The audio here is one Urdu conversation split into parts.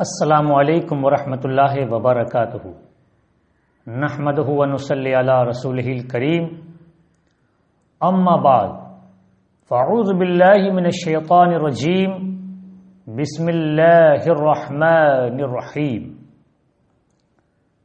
السلام علیکم ورحمۃ اللہ وبرکاتہ نحمدہ ونصلی علی رسولہ الکریم اما بعد فاعوذ باللہ من الشیطان الرجیم بسم اللہ الرحمن الرحیم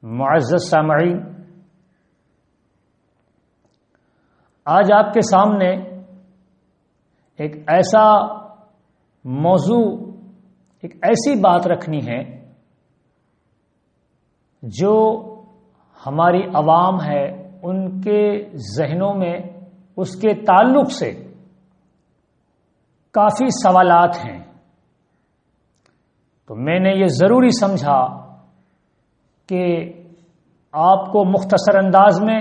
معزز سامعین، آج آپ کے سامنے ایک ایسا موضوع، ایک ایسی بات رکھنی ہے جو ہماری عوام ہے ان کے ذہنوں میں اس کے تعلق سے کافی سوالات ہیں، تو میں نے یہ ضروری سمجھا کہ آپ کو مختصر انداز میں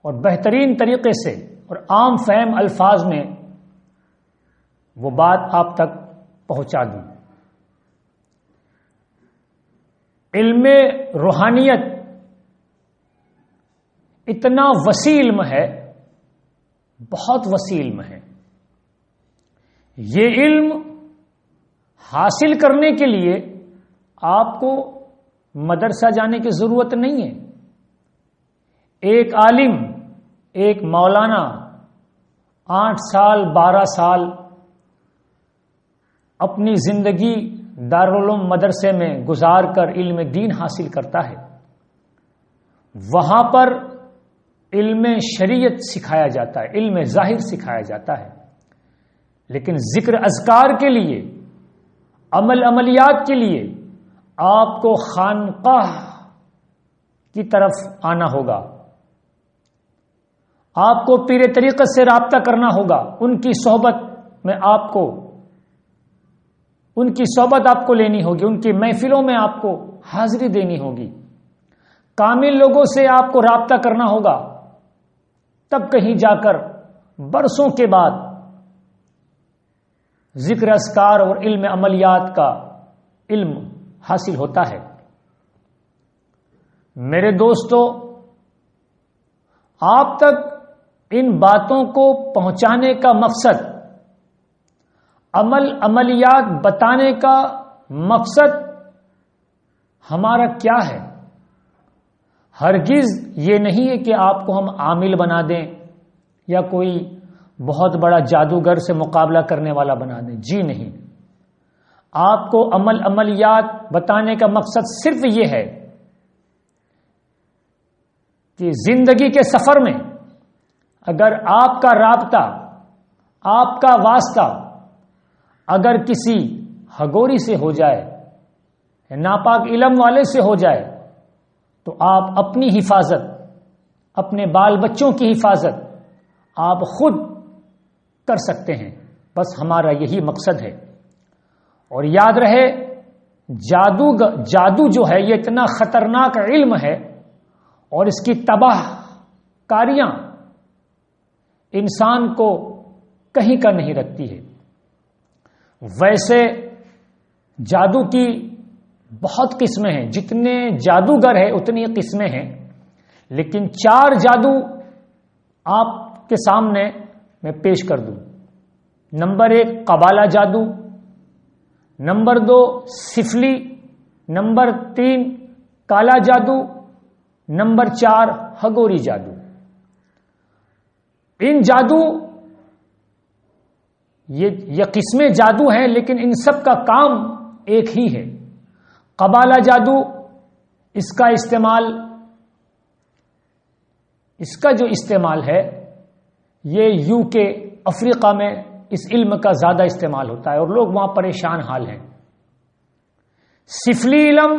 اور بہترین طریقے سے اور عام فہم الفاظ میں وہ بات آپ تک پہنچا دوں۔ علم روحانیت اتنا وسیع علم ہے، بہت وسیع علم ہے۔ یہ علم حاصل کرنے کے لیے آپ کو مدرسہ جانے کی ضرورت نہیں ہے۔ ایک عالم، ایک مولانا 8 سال 12 سال اپنی زندگی دارالعلوم مدرسے میں گزار کر علم دین حاصل کرتا ہے، وہاں پر علم شریعت سکھایا جاتا ہے، علم ظاہر سکھایا جاتا ہے، لیکن ذکر اذکار کے لیے، عملیات کے لیے آپ کو خانقاہ کی طرف آنا ہوگا، آپ کو پیر طریقت سے رابطہ کرنا ہوگا، ان کی صحبت میں آپ کو، ان کی صحبت آپ کو لینی ہوگی، ان کی محفلوں میں آپ کو حاضری دینی ہوگی، کامل لوگوں سے آپ کو رابطہ کرنا ہوگا، تب کہیں جا کر برسوں کے بعد ذکر اذکار اور علم عملیات کا علم حاصل ہوتا ہے۔ میرے دوستو، آپ تک ان باتوں کو پہنچانے کا مقصد، عملیات بتانے کا مقصد ہمارا کیا ہے؟ ہرگز یہ نہیں ہے کہ آپ کو ہم عامل بنا دیں یا کوئی بہت بڑا جادوگر سے مقابلہ کرنے والا بنا دیں، جی نہیں۔ آپ کو عملیات بتانے کا مقصد صرف یہ ہے کہ زندگی کے سفر میں اگر آپ کا رابطہ، آپ کا واسطہ اگر کسی ہگوری سے ہو جائے، ناپاک علم والے سے ہو جائے، تو آپ اپنی حفاظت، اپنے بال بچوں کی حفاظت آپ خود کر سکتے ہیں، بس ہمارا یہی مقصد ہے۔ اور یاد رہے، جادو جو ہے یہ اتنا خطرناک علم ہے اور اس کی تباہ کاریاں انسان کو کہیں کا نہیں رکھتی ہے۔ ویسے جادو کی بہت قسمیں ہیں، جتنے جادوگر ہیں اتنی قسمیں ہیں، لیکن 4 جادو آپ کے سامنے میں پیش کر دوں۔ نمبر 1 قبالہ جادو، نمبر 2 سفلی، نمبر 3 کالا جادو، نمبر 4 ہگوری جادو۔ ان جادو، یہ قسمیں جادو ہیں، لیکن ان سب کا کام ایک ہی ہے۔ قبالہ جادو، اس کا جو استعمال ہے یہ UK افریقہ میں اس علم کا زیادہ استعمال ہوتا ہے اور لوگ وہاں پریشان حال ہیں۔ سفلی علم،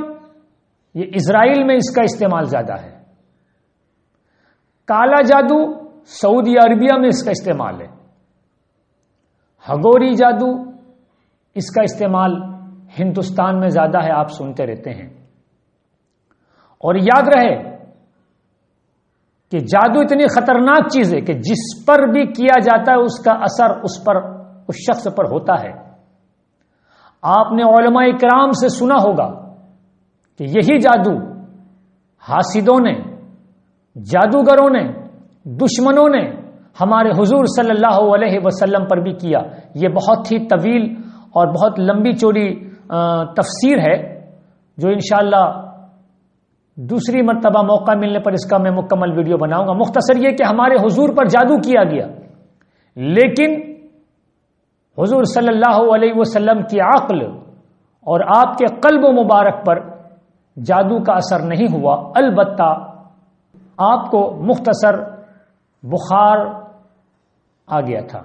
یہ اسرائیل میں اس کا استعمال زیادہ ہے۔ کالا جادو، سعودی عربیہ میں اس کا استعمال ہے۔ ہگوری جادو، اس کا استعمال ہندوستان میں زیادہ ہے، آپ سنتے رہتے ہیں۔ اور یاد رہے کہ جادو اتنی خطرناک چیز ہے کہ جس پر بھی کیا جاتا ہے اس کا اثر اس شخص پر ہوتا ہے۔ آپ نے علماء کرام سے سنا ہوگا کہ یہی جادو حاسدوں نے، جادوگروں نے، دشمنوں نے ہمارے حضور صلی اللہ علیہ وسلم پر بھی کیا۔ یہ بہت ہی طویل اور بہت لمبی چوڑی تفسیر ہے جو انشاءاللہ دوسری مرتبہ موقع ملنے پر اس کا میں مکمل ویڈیو بناؤں گا۔ مختصر یہ کہ ہمارے حضور پر جادو کیا گیا، لیکن حضور صلی اللہ علیہ وسلم کی عقل اور آپ کے قلب و مبارک پر جادو کا اثر نہیں ہوا، البتہ آپ کو مختصر بخار آ گیا تھا۔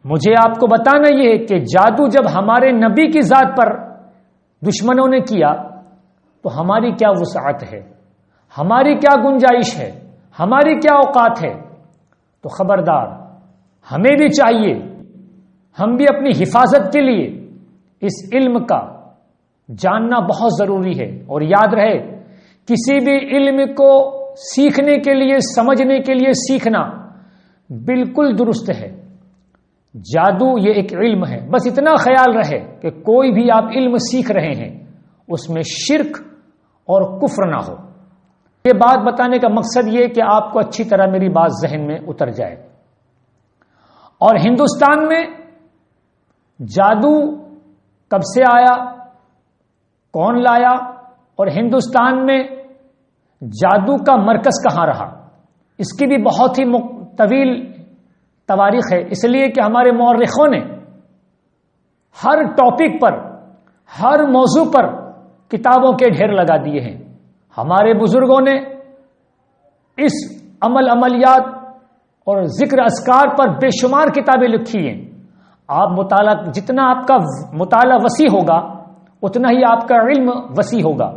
مجھے آپ کو بتانا یہ ہے کہ جادو جب ہمارے نبی کی ذات پر دشمنوں نے کیا تو ہماری کیا وسعت ہے، ہماری کیا گنجائش ہے، ہماری کیا اوقات ہے؟ تو خبردار، ہمیں بھی چاہیے، ہم بھی اپنی حفاظت کے لیے اس علم کا جاننا بہت ضروری ہے۔ اور یاد رہے، کسی بھی علم کو سیکھنے کے لیے، سمجھنے کے لیے سیکھنا بالکل درست ہے۔ جادو یہ ایک علم ہے، بس اتنا خیال رہے کہ کوئی بھی آپ علم سیکھ رہے ہیں اس میں شرک اور کفر نہ ہو۔ یہ بات بتانے کا مقصد یہ کہ آپ کو اچھی طرح میری بات ذہن میں اتر جائے۔ اور ہندوستان میں جادو کب سے آیا، کون لایا، اور ہندوستان میں جادو کا مرکز کہاں رہا، اس کی بھی بہت ہی طویل تواریخ ہے، اس لیے کہ ہمارے مورخوں نے ہر ٹاپک پر، ہر موضوع پر کتابوں کے ڈھیر لگا دیے ہیں۔ ہمارے بزرگوں نے اس عملیات اور ذکر اذکار پر بے شمار کتابیں لکھی ہیں۔ آپ مطالعہ، جتنا آپ کا مطالعہ وسیع ہوگا اتنا ہی آپ کا علم وسیع ہوگا۔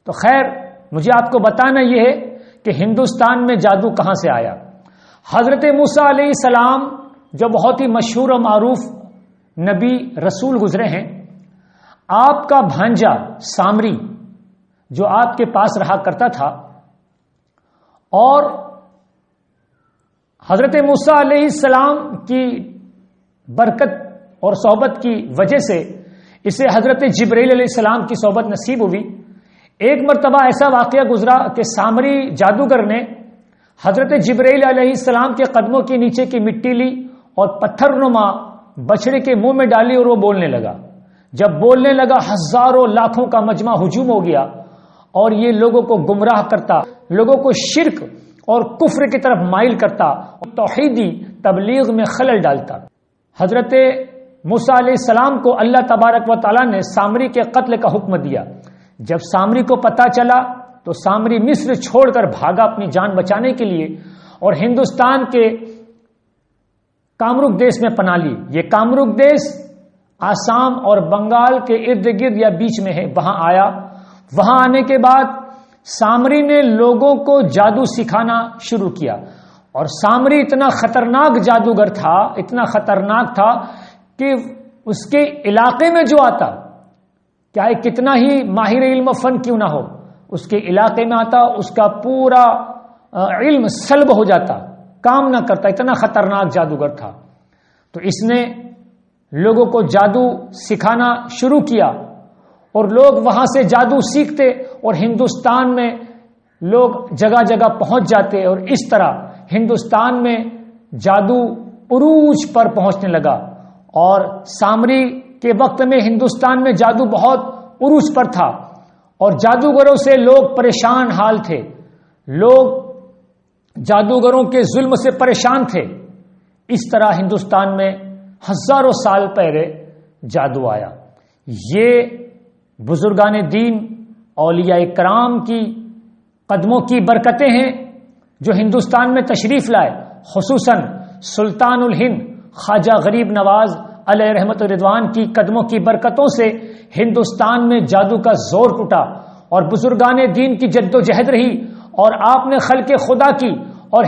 تو خیر، مجھے آپ کو بتانا یہ ہے کہ ہندوستان میں جادو کہاں سے آیا۔ حضرت موسیٰ علیہ السلام جو بہت ہی مشہور و معروف نبی رسول گزرے ہیں، آپ کا بھانجا سامری جو آپ کے پاس رہا کرتا تھا، اور حضرت موسیٰ علیہ السلام کی برکت اور صحبت کی وجہ سے اسے حضرت جبرائیل علیہ السلام کی صحبت نصیب ہوئی۔ ایک مرتبہ ایسا واقعہ گزرا کہ سامری جادوگر نے حضرت جبرائیل علیہ السلام کے قدموں کے نیچے کی مٹی لی اور پتھر نما بچڑے کے منہ میں ڈالی اور وہ بولنے لگا۔ جب بولنے لگا، ہزاروں لاکھوں کا مجمع ہجوم ہو گیا اور یہ لوگوں کو گمراہ کرتا، لوگوں کو شرک اور کفر کی طرف مائل کرتا اور توحیدی تبلیغ میں خلل ڈالتا۔ حضرت موسیٰ علیہ السلام کو اللہ تبارک و تعالیٰ نے سامری کے قتل کا حکم دیا۔ جب سامری کو پتہ چلا تو سامری مصر چھوڑ کر بھاگا اپنی جان بچانے کے لیے اور ہندوستان کے کامروک دیش میں پناہ لی۔ یہ کامروک دیش آسام اور بنگال کے ارد گرد یا بیچ میں ہے، وہاں آیا۔ وہاں آنے کے بعد سامری نے لوگوں کو جادو سکھانا شروع کیا، اور سامری اتنا خطرناک جادوگر تھا، اتنا خطرناک تھا کہ اس کے علاقے میں جو آتا، چاہے کتنا ہی ماہر علم و فن کیوں نہ ہو، اس کے علاقے میں آتا، اس کا پورا علم سلب ہو جاتا، کام نہ کرتا، اتنا خطرناک جادوگر تھا۔ تو اس نے لوگوں کو جادو سکھانا شروع کیا اور لوگ وہاں سے جادو سیکھتے اور ہندوستان میں لوگ جگہ جگہ پہنچ جاتے، اور اس طرح ہندوستان میں جادو عروج پر پہنچنے لگا۔ اور سامری کے وقت میں ہندوستان میں جادو بہت عروج پر تھا اور جادوگروں سے لوگ پریشان حال تھے، لوگ جادوگروں کے ظلم سے پریشان تھے۔ اس طرح ہندوستان میں ہزاروں سال پہلے جادو آیا۔ یہ بزرگان دین، اولیاء کرام کی قدموں کی برکتیں ہیں جو ہندوستان میں تشریف لائے، خصوصاً سلطان الہند خواجہ غریب نواز علیہ رحمت رضوان کی قدموں کی برکتوں سے ہندوستان میں جادو کا زور ٹوٹا اور بزرگان دین کی جد و جہد رہی، اور آپ نے خلق خدا کی اور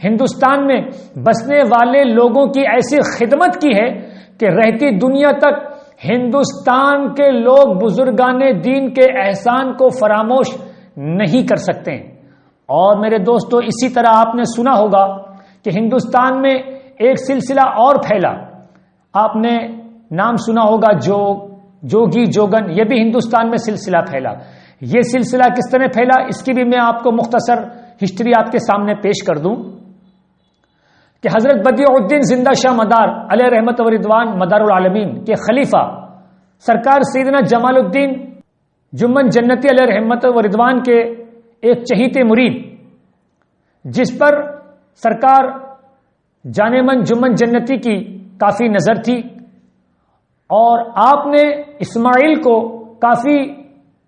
ہندوستان میں بسنے والے لوگوں کی ایسی خدمت کی ہے کہ رہتی دنیا تک ہندوستان کے لوگ بزرگان دین کے احسان کو فراموش نہیں کر سکتے۔ اور میرے دوستو، اسی طرح آپ نے سنا ہوگا کہ ہندوستان میں ایک سلسلہ اور پھیلا، آپ نے نام سنا ہوگا جوگی جوگن، یہ بھی ہندوستان میں سلسلہ پھیلا۔ یہ سلسلہ کس طرح پھیلا، اس کی بھی میں آپ کو مختصر ہسٹری آپ کے سامنے پیش کر دوں۔ کہ حضرت بدیع الدین زندہ شاہ مدار علیہ رحمت و رضوان مدار العالمین کے خلیفہ سرکار سیدنا جمال الدین جمن جنتی علیہ رحمت و رضوان کے ایک چہیتے مرید، جس پر سرکار جانے من جمن جنتی کی کافی نظر تھی، اور آپ نے اسماعیل کو کافی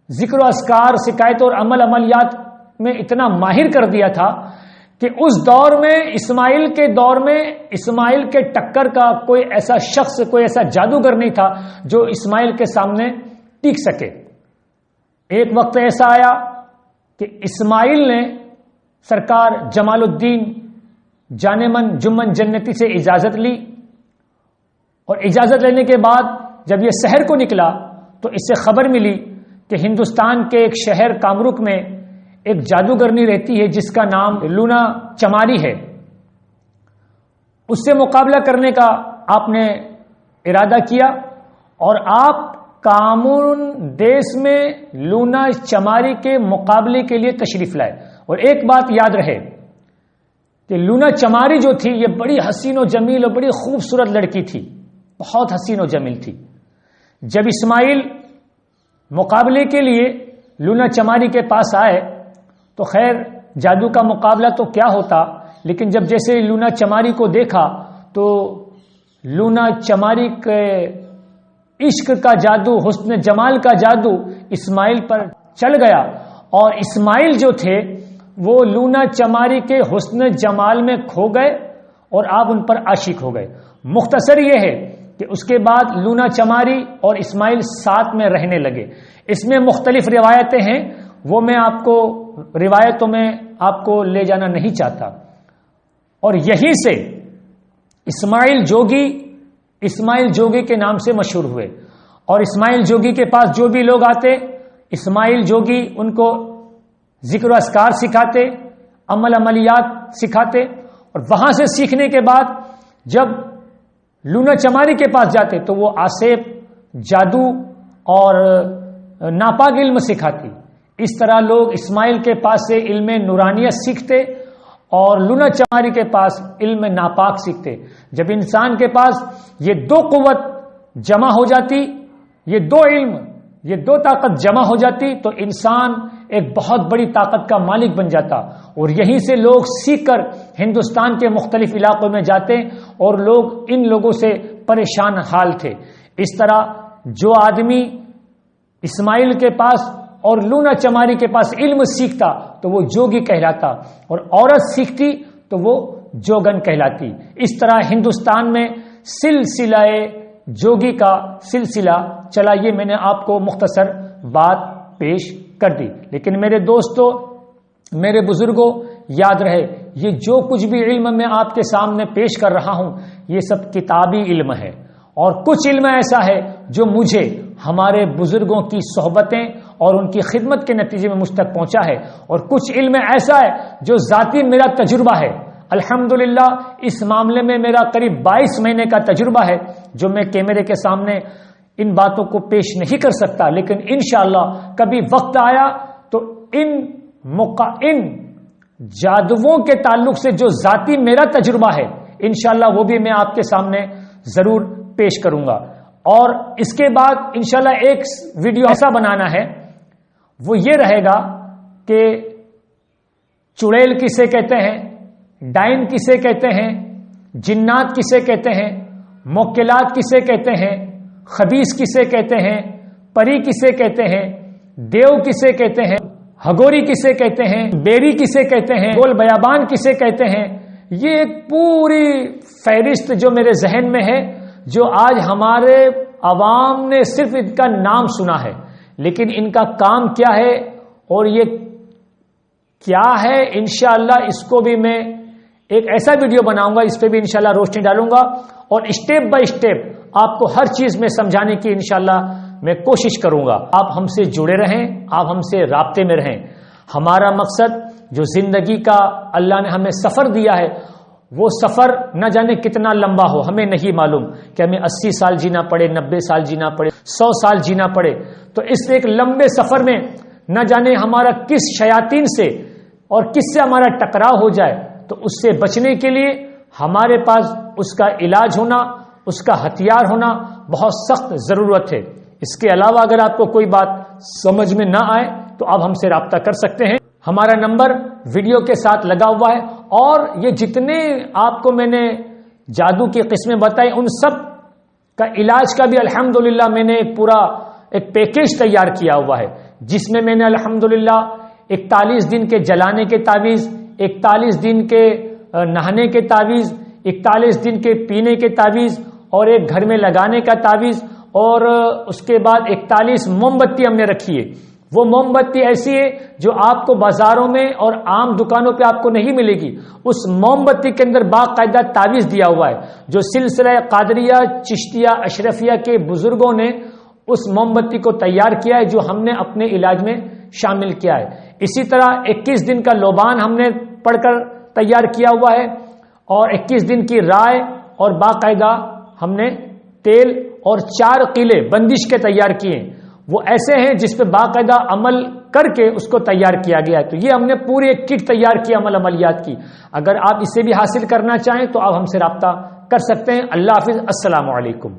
ذکر و اذکار، شکایت اور عملیات میں اتنا ماہر کر دیا تھا کہ اس دور میں اسماعیل کے دور میں اسماعیل کے ٹکر کا کوئی ایسا شخص، کوئی ایسا جادوگر نہیں تھا جو اسماعیل کے سامنے ٹک سکے۔ ایک وقت ایسا آیا کہ اسماعیل نے سرکار جمال الدین جانے من جمن جنتی سے اجازت لی، اور اجازت لینے کے بعد جب یہ شہر کو نکلا تو اس سے خبر ملی کہ ہندوستان کے ایک شہر کامروک میں ایک جادوگرنی رہتی ہے جس کا نام لونا چماری ہے۔ اس سے مقابلہ کرنے کا آپ نے ارادہ کیا، اور آپ کامرون دیش میں لونا چماری کے مقابلے کے لیے تشریف لائے۔ اور ایک بات یاد رہے کہ لونا چماری جو تھی یہ بڑی حسین و جمیل اور بڑی خوبصورت لڑکی تھی، بہت حسین و جمیل تھی۔ جب اسماعیل مقابلے کے لیے لونا چماری کے پاس آئے تو خیر جادو کا مقابلہ تو کیا ہوتا، لیکن جب جیسے لونا چماری کو دیکھا تو لونا چماری کے عشق کا جادو، حسن جمال کا جادو اسماعیل پر چل گیا، اور اسماعیل جو تھے وہ لونا چماری کے حسن جمال میں کھو گئے اور آپ ان پر عاشق ہو گئے۔ مختصر یہ ہے کہ اس کے بعد لونا چماری اور اسماعیل ساتھ میں رہنے لگے۔ اس میں مختلف روایتیں ہیں، وہ میں آپ کو روایتوں میں آپ کو لے جانا نہیں چاہتا۔ اور یہی سے اسماعیل جوگی کے نام سے مشہور ہوئے، اور اسماعیل جوگی کے پاس جو بھی لوگ آتے اسماعیل جوگی ان کو ذکر و اذکار سکھاتے، عملیات سکھاتے، اور وہاں سے سیکھنے کے بعد جب لونا چماری کے پاس جاتے تو وہ آسیب، جادو اور ناپاک علم سکھاتی۔ اس طرح لوگ اسماعیل کے پاس سے علم نورانیت سیکھتے اور لونا چماری کے پاس علم ناپاک سیکھتے۔ جب انسان کے پاس یہ دو قوت جمع ہو جاتی، یہ دو علم، یہ دو طاقت جمع ہو جاتی، تو انسان ایک بہت بڑی طاقت کا مالک بن جاتا، اور یہیں سے لوگ سیکھ کر ہندوستان کے مختلف علاقوں میں جاتے، اور لوگ ان لوگوں سے پریشان حال تھے۔ اس طرح جو آدمی اسماعیل کے پاس اور لونا چماری کے پاس علم سیکھتا تو وہ جوگی کہلاتا، اور عورت سیکھتی تو وہ جوگن کہلاتی۔ اس طرح ہندوستان میں سلسلہ جوگی کا سلسلہ چلا۔ یہ میں نے آپ کو مختصر بات پیش کر دی، لیکن میرے دوستو، میرے بزرگوں، یاد رہے یہ جو کچھ بھی علم میں آپ کے سامنے پیش کر رہا ہوں یہ سب کتابی علم ہے، اور کچھ علم ایسا ہے جو مجھے ہمارے بزرگوں کی صحبتیں اور ان کی خدمت کے نتیجے میں مجھ تک پہنچا ہے، اور کچھ علم ایسا ہے جو ذاتی میرا تجربہ ہے۔ الحمدللہ اس معاملے میں میرا قریب 22 مہینے کا تجربہ ہے، جو میں کیمرے کے سامنے ان باتوں کو پیش نہیں کر سکتا، لیکن انشاءاللہ کبھی وقت آیا تو ان جادوؤں کے تعلق سے جو ذاتی میرا تجربہ ہے انشاءاللہ وہ بھی میں آپ کے سامنے ضرور پیش کروں گا۔ اور اس کے بعد انشاءاللہ ایک ویڈیو ایسا بنانا ہے، وہ یہ رہے گا کہ چڑیل کسے کہتے ہیں، ڈائن کسے کہتے ہیں، جنات کسے کہتے ہیں، موکلات کسے کہتے ہیں، خبیث کسے کہتے ہیں، پری کسے کہتے ہیں، دیو کسے کہتے ہیں، ہگوری کسے کہتے ہیں، بیری کسے کہتے ہیں، گول بیابان کسے کہتے ہیں۔ یہ ایک پوری فہرست جو میرے ذہن میں ہے، جو آج ہمارے عوام نے صرف ان کا نام سنا ہے، لیکن ان کا کام کیا ہے اور یہ کیا ہے، انشاءاللہ اس کو بھی میں ایک ایسا ویڈیو بناؤں گا، اس پہ بھی انشاءاللہ روشنی ڈالوں گا، اور اسٹیپ بائی اسٹیپ آپ کو ہر چیز میں سمجھانے کی انشاءاللہ میں کوشش کروں گا۔ آپ ہم سے جڑے رہیں، آپ ہم سے رابطے میں رہیں۔ ہمارا مقصد جو زندگی کا اللہ نے ہمیں سفر دیا ہے، وہ سفر نہ جانے کتنا لمبا ہو، ہمیں نہیں معلوم کہ ہمیں 80 سال جینا پڑے، 90 سال جینا پڑے، 100 سال جینا پڑے۔ تو اس ایک لمبے سفر میں نہ جانے ہمارا کس شیاطین سے اور کس سے ہمارا ٹکراؤ ہو جائے، تو اس سے بچنے کے لیے ہمارے پاس اس کا علاج ہونا، اس کا ہتھیار ہونا بہت سخت ضرورت ہے۔ اس کے علاوہ اگر آپ کو کوئی بات سمجھ میں نہ آئے تو آپ ہم سے رابطہ کر سکتے ہیں۔ ہمارا نمبر ویڈیو کے ساتھ لگا ہوا ہے، اور یہ جتنے آپ کو میں نے جادو کی قسمیں بتائی ان سب کا علاج کا بھی الحمدللہ میں نے ایک پیکیج تیار کیا ہوا ہے، جس میں نے الحمدللہ 41 دن کے جلانے کے تعویذ، 41 دن کے نہانے کے تعویذ، 41 دن کے پینے کے تعویذ، اور ایک گھر میں لگانے کا تعویذ، اور اس کے بعد 41 موم بتی ہم نے رکھی ہے۔ وہ موم بتی ایسی ہے جو آپ کو بازاروں میں اور عام دکانوں پہ آپ کو نہیں ملے گی۔ اس موم بتی کے اندر باقاعدہ تعویذ دیا ہوا ہے، جو سلسلہ قادریہ، چشتیہ، اشرفیہ کے بزرگوں نے اس موم بتی کو تیار کیا ہے، جو ہم نے اپنے علاج میں شامل کیا ہے۔ اسی طرح 21 دن کا لوبان ہم نے پڑھ کر تیار کیا ہوا ہے، اور 21 دن کی رائے، اور باقاعدہ ہم نے تیل اور 4 قلعے بندش کے تیار کیے ہیں۔ وہ ایسے ہیں جس پہ باقاعدہ عمل کر کے اس کو تیار کیا گیا ہے۔ تو یہ ہم نے پوری ایک کٹ تیار کی عملیات کی۔ اگر آپ اسے بھی حاصل کرنا چاہیں تو آپ ہم سے رابطہ کر سکتے ہیں۔ اللہ حافظ، السلام علیکم۔